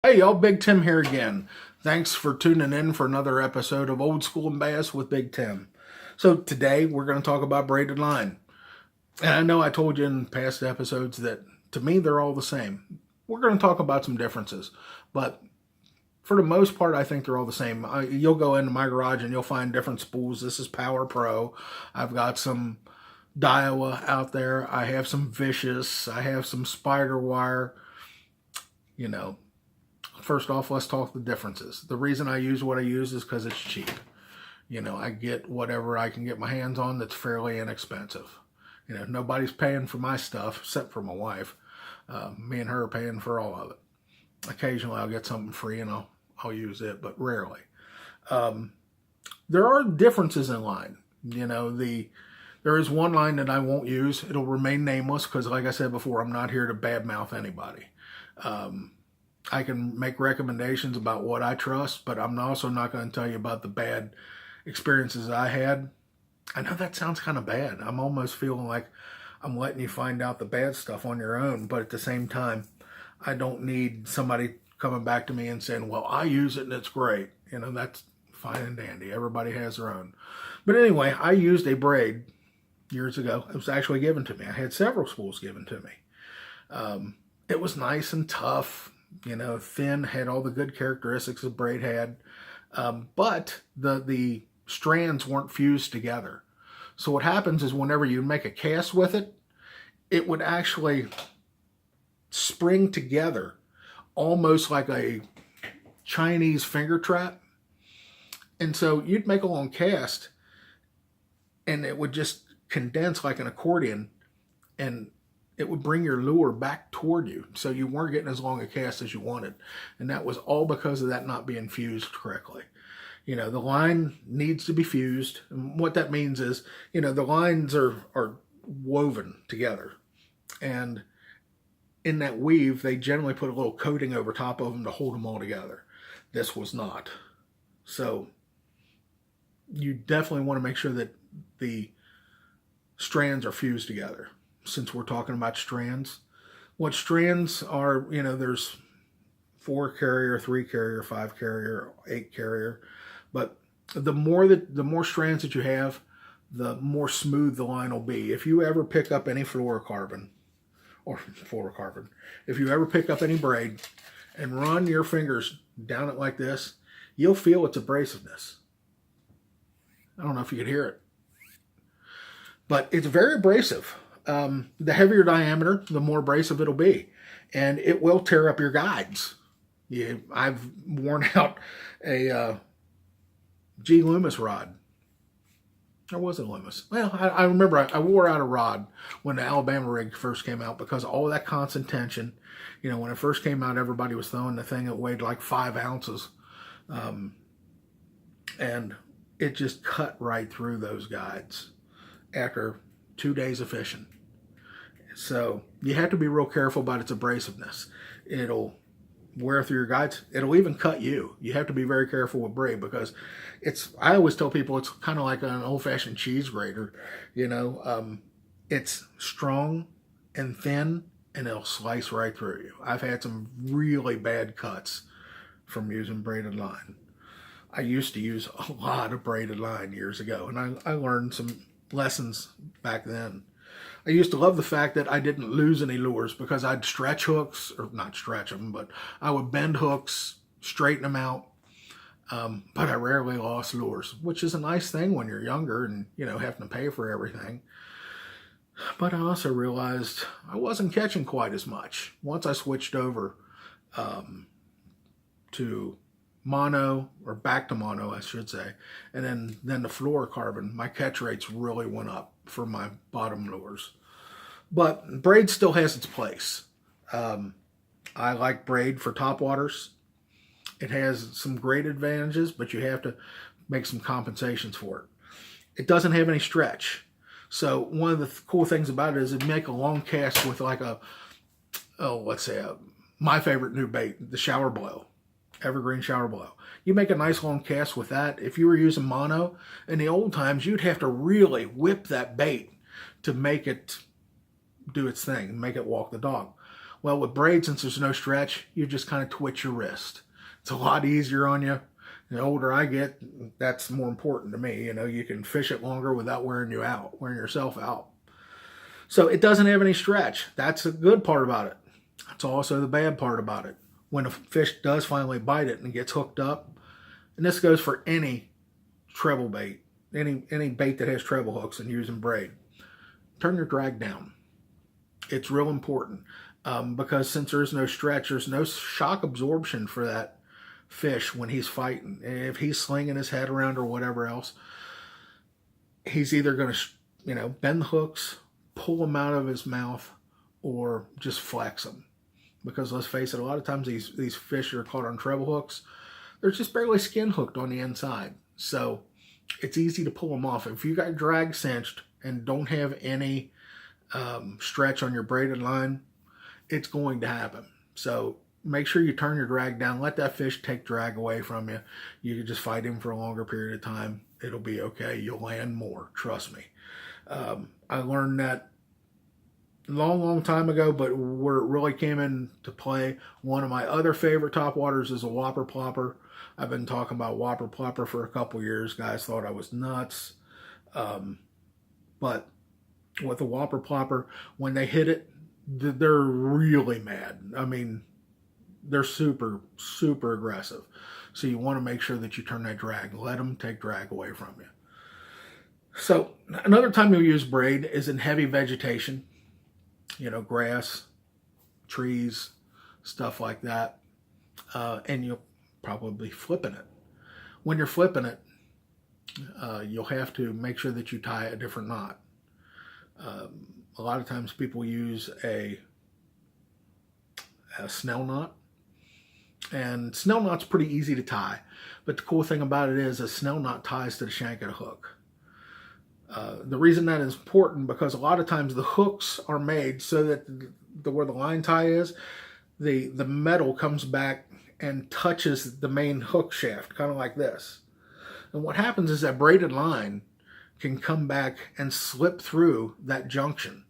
Hey y'all, Big Tim here again. Thanks for tuning in for another episode of Old School and Bass with Big Tim. So today we're going to talk about braided line. And I know I told you in past episodes that to me they're all the same. We're going to talk about some differences, but for the most part I think they're all the same. You'll go into my garage and you'll find different spools. This is Power Pro. I've got some Daiwa out there. I have some Vicious. I have some Spider Wire. You know, First off, let's talk the differences. The reason I use what I use is because it's cheap. I get whatever I can get my hands on that's fairly inexpensive. Nobody's paying for my stuff except for my wife. Me and her are paying for all of it. Occasionally I'll get something free and I'll use it, but rarely. There are differences in line. There is one line that I won't use. It'll remain nameless because, like I said before, I'm not here to badmouth anybody. I can make recommendations about what I trust, but I'm also not going to tell you about the bad experiences I had. I know that sounds kind of bad. I'm almost feeling like I'm letting you find out the bad stuff on your own, but at the same time, I don't need somebody coming back to me and saying, well, I use it and it's great. That's fine and dandy. Everybody has their own. But anyway, I used a braid years ago. It was actually given to me. I had several spools given to me. It was nice and tough. Thin, had all the good characteristics a braid had, but the strands weren't fused together. So what happens is whenever you make a cast with it, it would actually spring together almost like a Chinese finger trap. And so you'd make a long cast and it would just condense like an accordion, and it would bring your lure back toward you. So you weren't getting as long a cast as you wanted. And that was all because of that not being fused correctly. The line needs to be fused. And what that means is, the lines are woven together. And in that weave, they generally put a little coating over top of them to hold them all together. This was not. So you definitely want to make sure that the strands are fused together. Since we're talking about strands, what strands are, there's 4 carrier, 3 carrier, 5 carrier, 8 carrier, but the more strands that you have, the more smooth the line will be. If you ever pick up any fluorocarbon, if you ever pick up any braid and run your fingers down it like this, you'll feel its abrasiveness. I don't know if you could hear it, but it's very abrasive. The heavier diameter, the more abrasive it'll be. And it will tear up your guides. I've worn out a G. Loomis rod. Or was it Loomis? Well, I remember I wore out a rod when the Alabama rig first came out because all that constant tension. When it first came out, everybody was throwing the thing that weighed like 5 ounces. And it just cut right through those guides after 2 days of fishing. So you have to be real careful about its abrasiveness. It'll wear through your guides. It'll even cut you. You have to be very careful with braid because I always tell people it's kind of like an old-fashioned cheese grater. It's strong and thin and it'll slice right through you. I've had some really bad cuts from using braided line. I used to use a lot of braided line years ago, and I learned some lessons back then. I used to love the fact that I didn't lose any lures because I'd stretch hooks, or not stretch them, but I would bend hooks, straighten them out. But I rarely lost lures, which is a nice thing when you're younger and, having to pay for everything. But I also realized I wasn't catching quite as much. Once I switched over to mono, or back to mono, I should say, and then the fluorocarbon, my catch rates really went up for my bottom lures. But braid still has its place. I like braid for topwaters. It has some great advantages, but you have to make some compensations for it. It doesn't have any stretch. So one of the cool things about it is it make a long cast with like my favorite new bait, the shower blow. Evergreen shower blow. You make a nice long cast with that. If you were using mono, in the old times, you'd have to really whip that bait to make it do its thing, make it walk the dog. Well, with braids, since there's no stretch, you just kind of twitch your wrist. It's a lot easier on you. The older I get, that's more important to me. You can fish it longer without wearing yourself out. So it doesn't have any stretch. That's a good part about it. That's also the bad part about it. When a fish does finally bite it and gets hooked up, and this goes for any treble bait, any bait that has treble hooks and using braid, turn your drag down. It's real important because since there's no stretch, there's no shock absorption for that fish when he's fighting. If he's slinging his head around or whatever else, he's either going to, bend the hooks, pull them out of his mouth, or just flex them. Because let's face it, a lot of times these fish are caught on treble hooks, they're just barely skin hooked on the inside. So it's easy to pull them off. If you got drag cinched and don't have any stretch on your braided line, it's going to happen. So make sure you turn your drag down. Let that fish take drag away from you. You can just fight him for a longer period of time. It'll be okay. You'll land more. Trust me. I learned that long time ago, but where it really came into play, one of my other favorite topwaters is a whopper plopper. I've been talking about whopper plopper for a couple years. Guys thought I was nuts. But with a whopper plopper, when they hit it, they're really mad. I mean, they're super aggressive. So you want to make sure that you turn that drag. Let them take drag away from you. So another time you'll use braid is in heavy vegetation. Grass, trees, stuff like that. And you'll probably flipping it. When you're flipping it, you'll have to make sure that you tie a different knot. A lot of times people use a snell knot. And snell knot's pretty easy to tie. But the cool thing about it is a snell knot ties to the shank of the hook. The reason that is important because a lot of times the hooks are made so that where the line tie is, the metal comes back and touches the main hook shaft, kind of like this. And what happens is that braided line can come back and slip through that junction.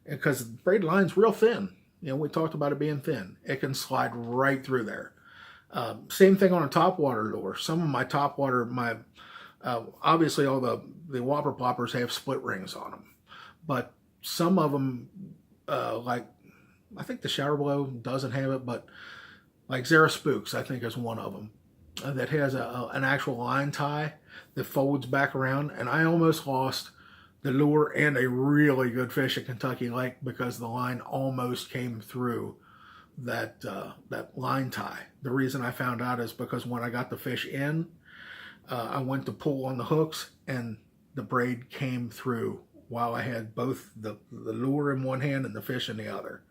Because braided line's real thin. We talked about it being thin. It can slide right through there. Same thing on a topwater lure. Some of my topwater, obviously all the whopper ploppers have split rings on them. But some of them, like I think the Shower Blow doesn't have it, but like Zara Spooks, I think is one of them, that has an actual line tie that folds back around. And I almost lost the lure and a really good fish at Kentucky Lake because the line almost came through that line tie. The reason I found out is because when I got the fish in, I went to pull on the hooks and the braid came through while I had both the lure in one hand and the fish in the other.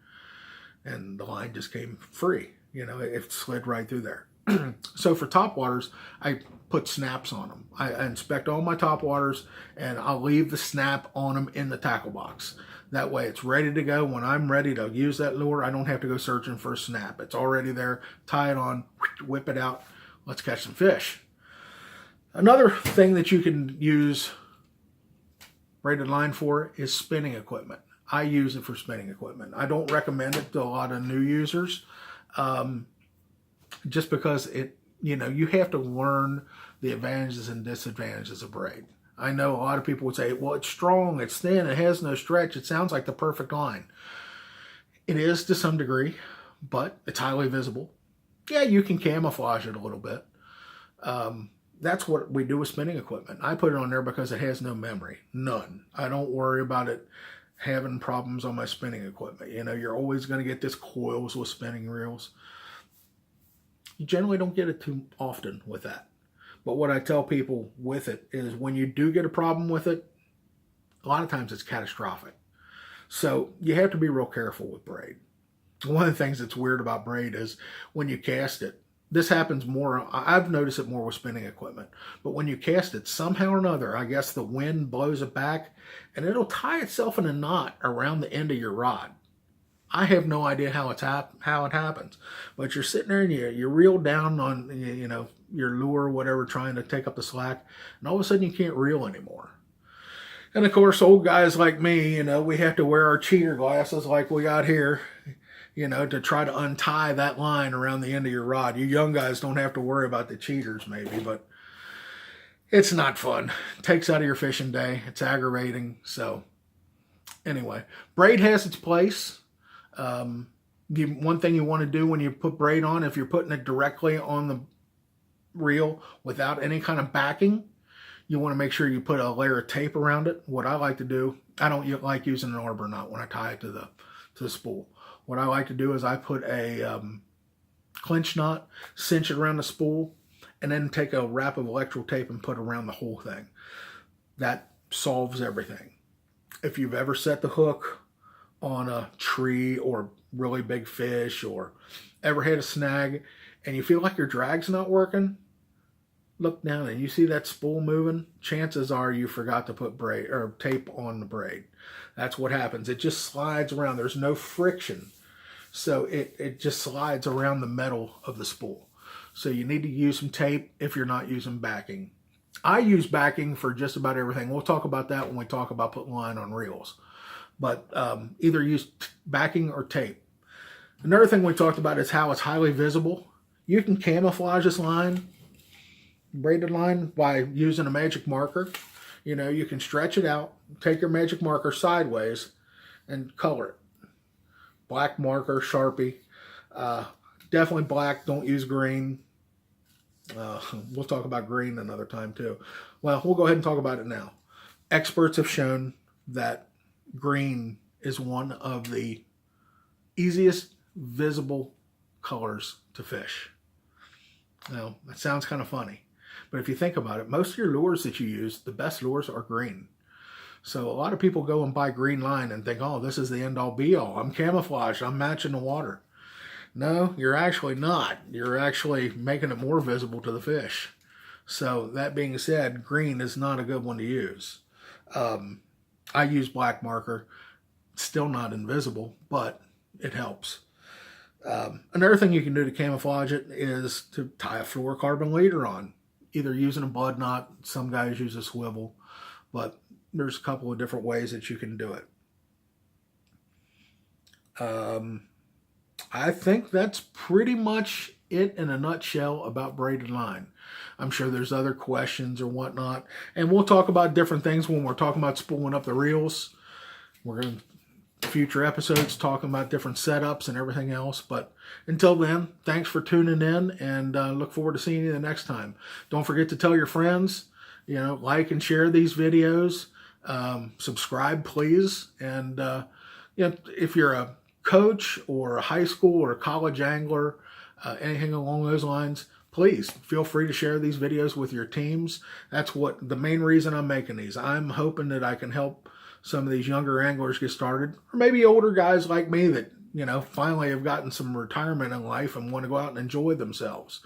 And the line just came free. It slid right through there. So for topwaters, I put snaps on them. I inspect all my topwaters and I'll leave the snap on them in the tackle box. That way it's ready to go. When I'm ready to use that lure, I don't have to go searching for a snap. It's already there. Tie it on, whip it out. Let's catch some fish. Another thing that you can use braided line for is spinning equipment. I use it for spinning equipment. I don't recommend it to a lot of new users. Just because you have to learn the advantages and disadvantages of braid. I know a lot of people would say, well, it's strong, it's thin, it has no stretch, it sounds like the perfect line. It is to some degree, but it's highly visible. Yeah, you can camouflage it a little bit. That's what we do with spinning equipment. I put it on there because it has no memory, none. I don't worry about it having problems on my spinning equipment. You're always going to get this coils with spinning reels. You generally don't get it too often with that. But what I tell people with it is when you do get a problem with it, a lot of times it's catastrophic. So you have to be real careful with braid. One of the things that's weird about braid is when you cast it, this happens more, I've noticed it more with spinning equipment, but when you cast it, somehow or another, I guess the wind blows it back and it'll tie itself in a knot around the end of your rod. I have no idea how it happens, but you're sitting there and you reel down on your lure or whatever, trying to take up the slack, and all of a sudden you can't reel anymore. And of course, old guys like me, we have to wear our cheater glasses like we got here. to try to untie that line around the end of your rod. You young guys don't have to worry about the cheaters maybe, but it's not fun. It takes out of your fishing day. It's aggravating. So anyway, braid has its place. One thing you want to do when you put braid on, if you're putting it directly on the reel without any kind of backing, you want to make sure you put a layer of tape around it. What I like to do, I don't like using an arbor knot when I tie it to the spool. What I like to do is I put a clinch knot, cinch it around the spool, and then take a wrap of electrical tape and put around the whole thing. That solves everything. If you've ever set the hook on a tree or really big fish, or ever had a snag and you feel like your drag's not working, look down and you see that spool moving, chances are you forgot to put braid or tape on the braid. That's what happens. It just slides around. There's no friction. So it just slides around the metal of the spool. So you need to use some tape if you're not using backing. I use backing for just about everything. We'll talk about that when we talk about putting line on reels. But either use backing or tape. Another thing we talked about is how it's highly visible. You can camouflage this line, braided line, by using a magic marker. You can stretch it out, take your magic marker sideways, and color it. Black marker, Sharpie. Definitely black, don't use green. We'll talk about green another time too. Well, we'll go ahead and talk about it now. Experts have shown that green is one of the easiest visible colors to fish. Now, that sounds kind of funny, but if you think about it, most of your lures that you use, the best lures are green. So a lot of people go and buy green line and think, oh, this is the end all be all. I'm camouflaged. I'm matching the water. No, you're actually not. You're actually making it more visible to the fish. So that being said, green is not a good one to use. I use black marker. Still not invisible, but it helps. Another thing you can do to camouflage it is to tie a fluorocarbon leader on, either using a bud knot. Some guys use a swivel, but there's a couple of different ways that you can do it. I think that's pretty much it in a nutshell about braided line. I'm sure there's other questions or whatnot, and we'll talk about different things when we're talking about spooling up the reels. We're going to future episodes talking about different setups and everything else. But until then, thanks for tuning in, and look forward to seeing you the next time. Don't forget to tell your friends, like and share these videos. Subscribe, please. And if you're a coach or a high school or a college angler, anything along those lines, please feel free to share these videos with your teams. That's the main reason I'm making these. I'm hoping that I can help some of these younger anglers get started, or maybe older guys like me that, finally have gotten some retirement in life and want to go out and enjoy themselves.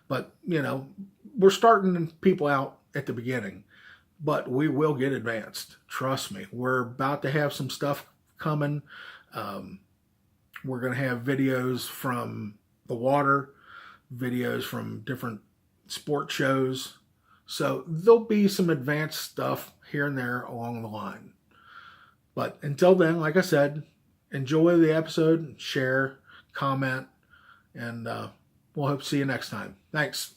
But, we're starting people out at the beginning, but we will get advanced. Trust me. We're about to have some stuff coming. We're going to have videos from the water, videos from different sport shows. So there'll be some advanced stuff here and there along the line. But until then, like I said, enjoy the episode, share, comment, and we'll hope to see you next time. Thanks.